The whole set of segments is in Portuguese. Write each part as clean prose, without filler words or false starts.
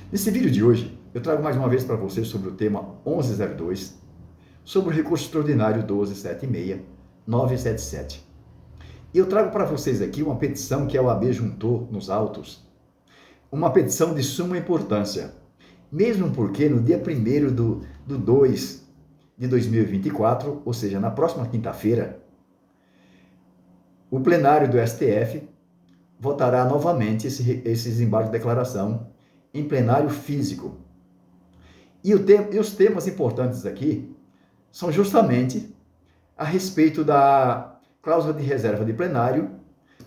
Nesse vídeo de hoje, eu trago mais uma vez para vocês sobre o tema 1102, sobre o recurso extraordinário 1276-977. E eu trago para vocês aqui uma petição que a OAB juntou nos autos, uma petição de suma importância, mesmo porque no dia 1º do 2 de 2024, ou seja, na próxima quinta-feira, o plenário do STF votará novamente esse desembargo de declaração em plenário físico. E os temas importantes aqui são justamente a respeito da cláusula de reserva de plenário,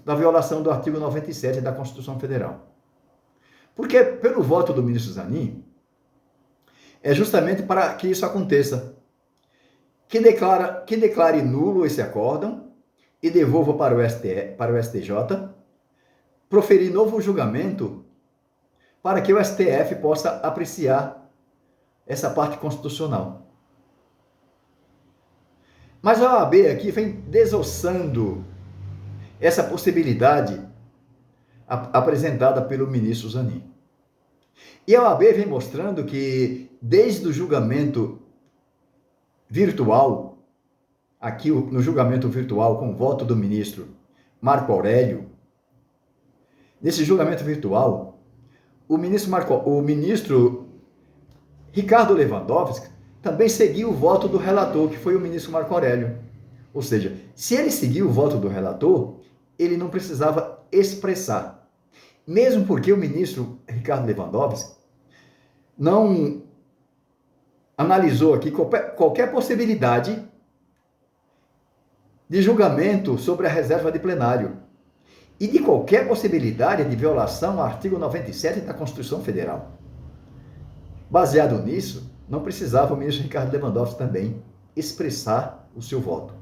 da violação do artigo 97 da Constituição Federal. Porque, pelo voto do ministro Zanin, é justamente para que isso aconteça. Que declare nulo esse acórdão e devolva para o STJ, proferir novo julgamento para que o STF possa apreciar essa parte constitucional. Mas a OAB aqui vem desossando essa possibilidade apresentada pelo ministro Zanin. E a OAB vem mostrando que, desde o julgamento virtual, aqui no julgamento virtual com o voto do ministro Marco Aurélio, nesse julgamento virtual, o ministro Ricardo Lewandowski também seguiu o voto do relator, que foi o ministro Marco Aurélio. Ou seja, se ele seguiu o voto do relator, ele não precisava expressar. Mesmo porque o ministro Ricardo Lewandowski não analisou aqui qualquer possibilidade de julgamento sobre a reserva de plenário e de qualquer possibilidade de violação ao artigo 97 da Constituição Federal. Baseado nisso, não precisava o ministro Ricardo Lewandowski também expressar o seu voto.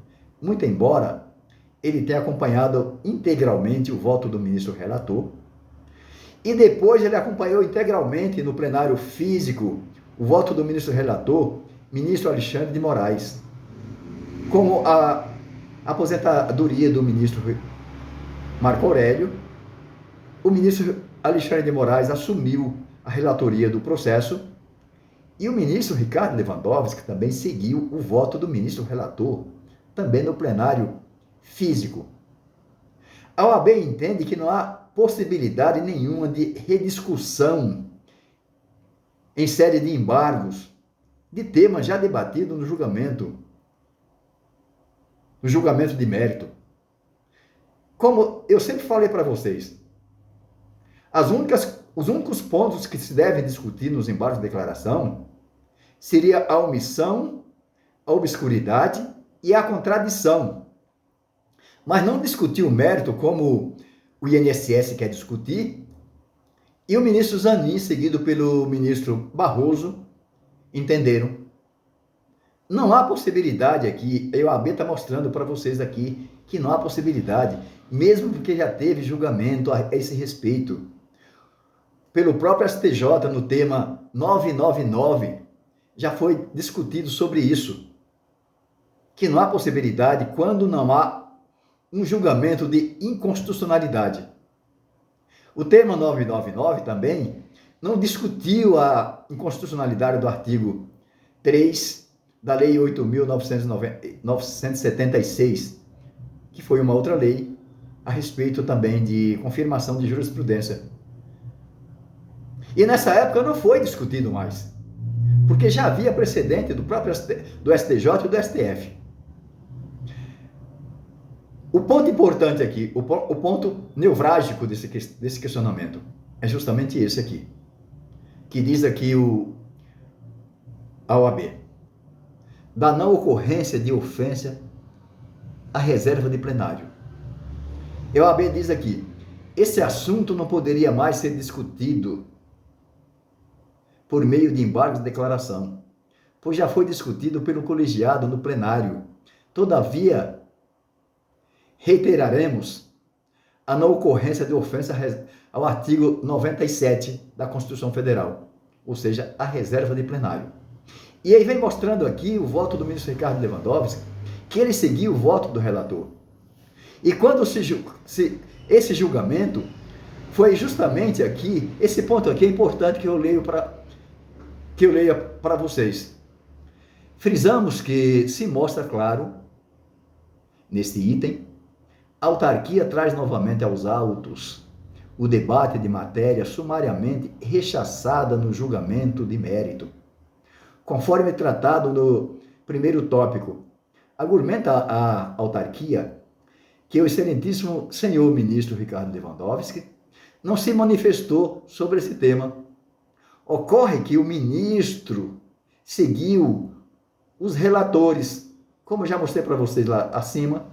Muito embora ele tenha acompanhado integralmente o voto do ministro relator, e depois ele acompanhou integralmente no plenário físico o voto do ministro relator, ministro Alexandre de Moraes, como a aposentadoria do ministro Marco Aurélio, o ministro Alexandre de Moraes assumiu a relatoria do processo e o ministro Ricardo Lewandowski também seguiu o voto do ministro relator, também no plenário físico. A OAB entende que não há possibilidade nenhuma de rediscussão em série de embargos de temas já debatidos no julgamento de mérito. Como eu sempre falei para vocês, os únicos pontos que se devem discutir nos embargos de declaração seria a omissão, a obscuridade e a contradição. Mas não discutir o mérito como o INSS quer discutir e o ministro Zanin, seguido pelo ministro Barroso, entenderam. Não há possibilidade aqui, a OAB está mostrando para vocês aqui que não há possibilidade, mesmo porque já teve julgamento a esse respeito. Pelo próprio STJ, no tema 999, já foi discutido sobre isso. Que não há possibilidade quando não há um julgamento de inconstitucionalidade. O tema 999 também não discutiu a inconstitucionalidade do artigo 3 da Lei 8.976, que foi uma outra lei a respeito também de confirmação de jurisprudência. E nessa época não foi discutido mais, porque já havia precedente do próprio do STJ e do STF. O ponto importante aqui, o ponto nevrálgico desse questionamento é justamente esse aqui, que diz aqui a OAB, da não ocorrência de ofensa à reserva de plenário. A OAB diz aqui, esse assunto não poderia mais ser discutido por meio de embargos de declaração, pois já foi discutido pelo colegiado no plenário. Todavia, reiteraremos a não ocorrência de ofensa ao artigo 97 da Constituição Federal, ou seja, a reserva de plenário. E aí vem mostrando aqui o voto do ministro Ricardo Lewandowski, que ele seguiu o voto do relator. E quando esse julgamento foi justamente aqui, esse ponto aqui é importante que eu leia para vocês. Frisamos que se mostra claro, neste item, a autarquia traz novamente aos autos o debate de matéria sumariamente rechaçada no julgamento de mérito. Conforme tratado no primeiro tópico, argumenta a autarquia que o excelentíssimo senhor ministro Ricardo Lewandowski não se manifestou sobre esse tema. Ocorre que o ministro seguiu os relatores, como já mostrei para vocês lá acima.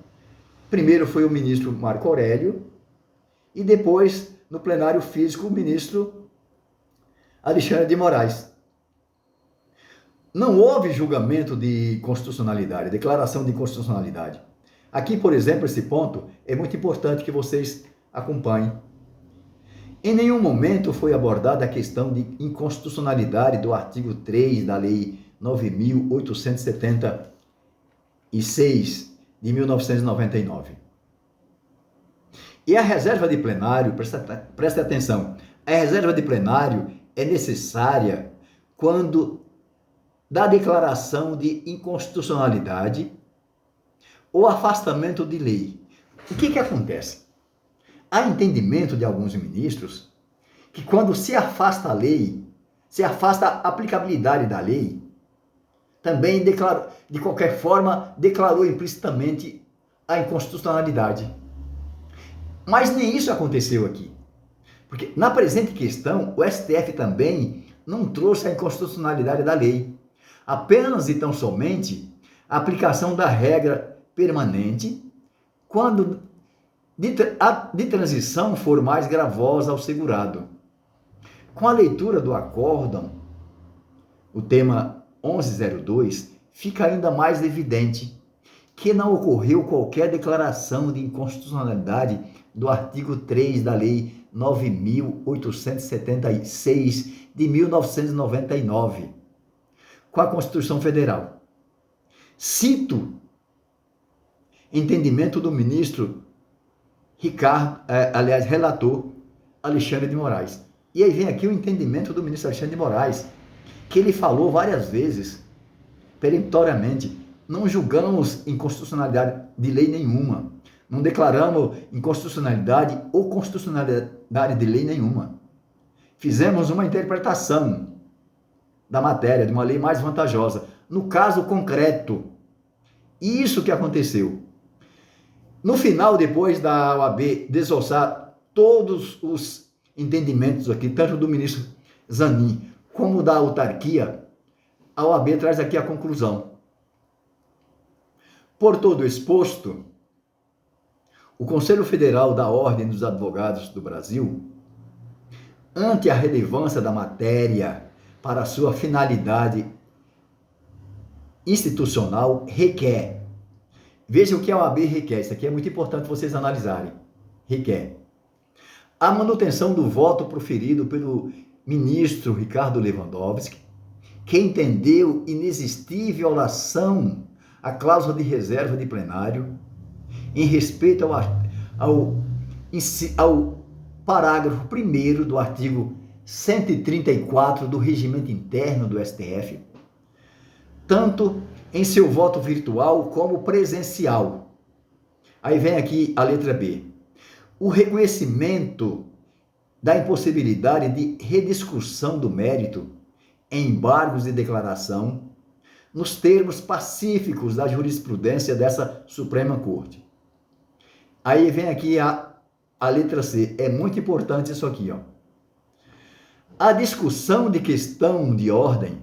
Primeiro foi o ministro Marco Aurélio e depois, no plenário físico, o ministro Alexandre de Moraes. Não houve julgamento de constitucionalidade, declaração de inconstitucionalidade. Aqui, por exemplo, esse ponto é muito importante que vocês acompanhem. Em nenhum momento foi abordada a questão de inconstitucionalidade do artigo 3 da Lei 9.876 de 1999. E a reserva de plenário, presta atenção, a reserva de plenário é necessária quando da declaração de inconstitucionalidade ou afastamento de lei. O que acontece? Há entendimento de alguns ministros que quando se afasta a lei, se afasta a aplicabilidade da lei, também de qualquer forma declarou implicitamente a inconstitucionalidade. Mas nem isso aconteceu aqui. Porque na presente questão, o STF também não trouxe a inconstitucionalidade da lei. Apenas e tão somente a aplicação da regra permanente quando de transição for mais gravosa ao segurado. Com a leitura do acórdão, o tema 1102, fica ainda mais evidente que não ocorreu qualquer declaração de inconstitucionalidade do artigo 3 da Lei 9.876 de 1999, com a Constituição Federal. Cito entendimento do ministro relator Alexandre de Moraes. E aí vem aqui o entendimento do ministro Alexandre de Moraes, que ele falou várias vezes, peremptoriamente, não julgamos inconstitucionalidade de lei nenhuma, não declaramos inconstitucionalidade ou constitucionalidade de lei nenhuma. Fizemos uma interpretação da matéria, de uma lei mais vantajosa, no caso concreto. Isso que aconteceu. No final, depois da OAB desossar todos os entendimentos aqui, tanto do ministro Zanin como da autarquia, a OAB traz aqui a conclusão. Por todo o exposto, o Conselho Federal da Ordem dos Advogados do Brasil, ante a relevância da matéria para a sua finalidade institucional, requer. Veja o que a OAB requer, isso aqui é muito importante vocês analisarem. Requer a manutenção do voto proferido pelo ministro Ricardo Lewandowski, que entendeu inexistir violação à cláusula de reserva de plenário em respeito ao parágrafo 1º do artigo 134 do Regimento Interno do STF, tanto em seu voto virtual como presencial. Aí vem aqui a letra B. O reconhecimento da impossibilidade de rediscussão do mérito em embargos de declaração nos termos pacíficos da jurisprudência dessa Suprema Corte. Aí vem aqui a letra C. É muito importante isso aqui, ó. A discussão de questão de ordem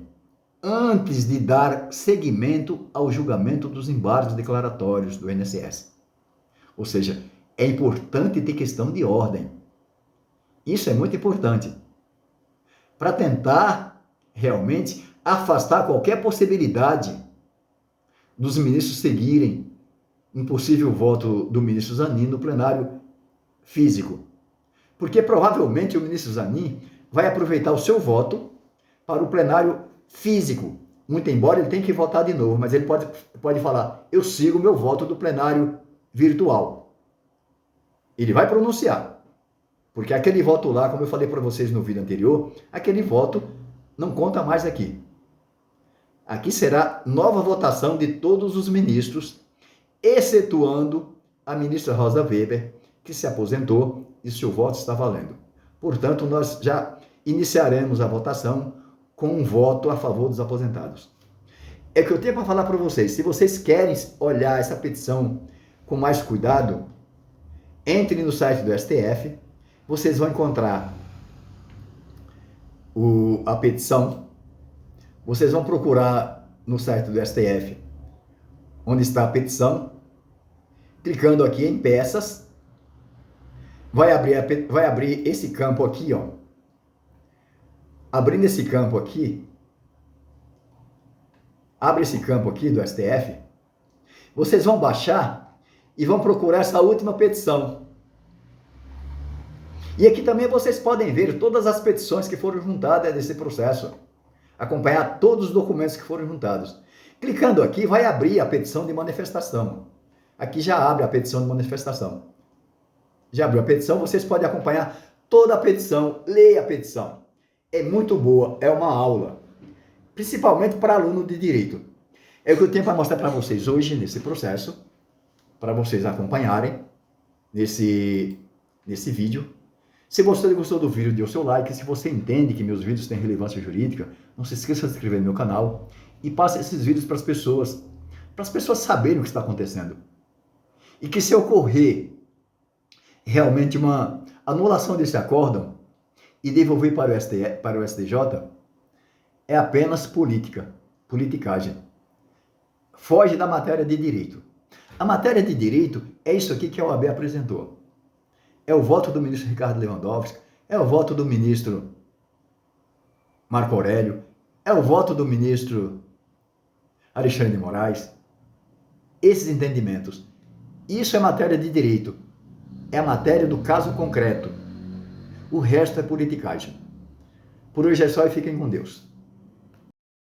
antes de dar seguimento ao julgamento dos embargos declaratórios do INSS. Ou seja, é importante ter questão de ordem. Isso é muito importante para tentar realmente afastar qualquer possibilidade dos ministros seguirem um possível voto do ministro Zanin no plenário físico. Porque provavelmente o ministro Zanin vai aproveitar o seu voto para o plenário físico, muito embora ele tenha que votar de novo, mas ele pode falar, eu sigo o meu voto do plenário virtual. Ele vai pronunciar. Porque aquele voto lá, como eu falei para vocês no vídeo anterior, aquele voto não conta mais aqui. Aqui será nova votação de todos os ministros, excetuando a ministra Rosa Weber, que se aposentou e seu voto está valendo. Portanto, nós já iniciaremos a votação com um voto a favor dos aposentados. É o que eu tenho para falar para vocês. Se vocês querem olhar essa petição com mais cuidado, entre no site do STF, vocês vão encontrar a petição, vocês vão procurar no site do STF, onde está a petição, clicando aqui em peças, vai abrir esse campo aqui, ó. Abrindo esse campo aqui, abre esse campo aqui do STF, vocês vão baixar e vão procurar essa última petição. E aqui também vocês podem ver todas as petições que foram juntadas nesse processo, acompanhar todos os documentos que foram juntados. Clicando aqui, vai abrir a petição de manifestação. Aqui já abre a petição de manifestação. Já abriu a petição, vocês podem acompanhar toda a petição, leia a petição. É muito boa, é uma aula, principalmente para aluno de direito. É o que eu tenho para mostrar para vocês hoje nesse processo, para vocês acompanharem nesse vídeo. Se você gostou do vídeo, dê o seu like. Se você entende que meus vídeos têm relevância jurídica, não se esqueça de se inscrever no meu canal e passe esses vídeos para as pessoas saberem o que está acontecendo. E que se ocorrer realmente uma anulação desse acórdão e devolver para o STJ, é apenas politicagem. Foge da matéria de direito. A matéria de direito é isso aqui que a OAB apresentou. É o voto do ministro Ricardo Lewandowski, é o voto do ministro Marco Aurélio, é o voto do ministro Alexandre de Moraes. Esses entendimentos. Isso é matéria de direito. É a matéria do caso concreto. O resto é politicagem. Por hoje é só e fiquem com Deus.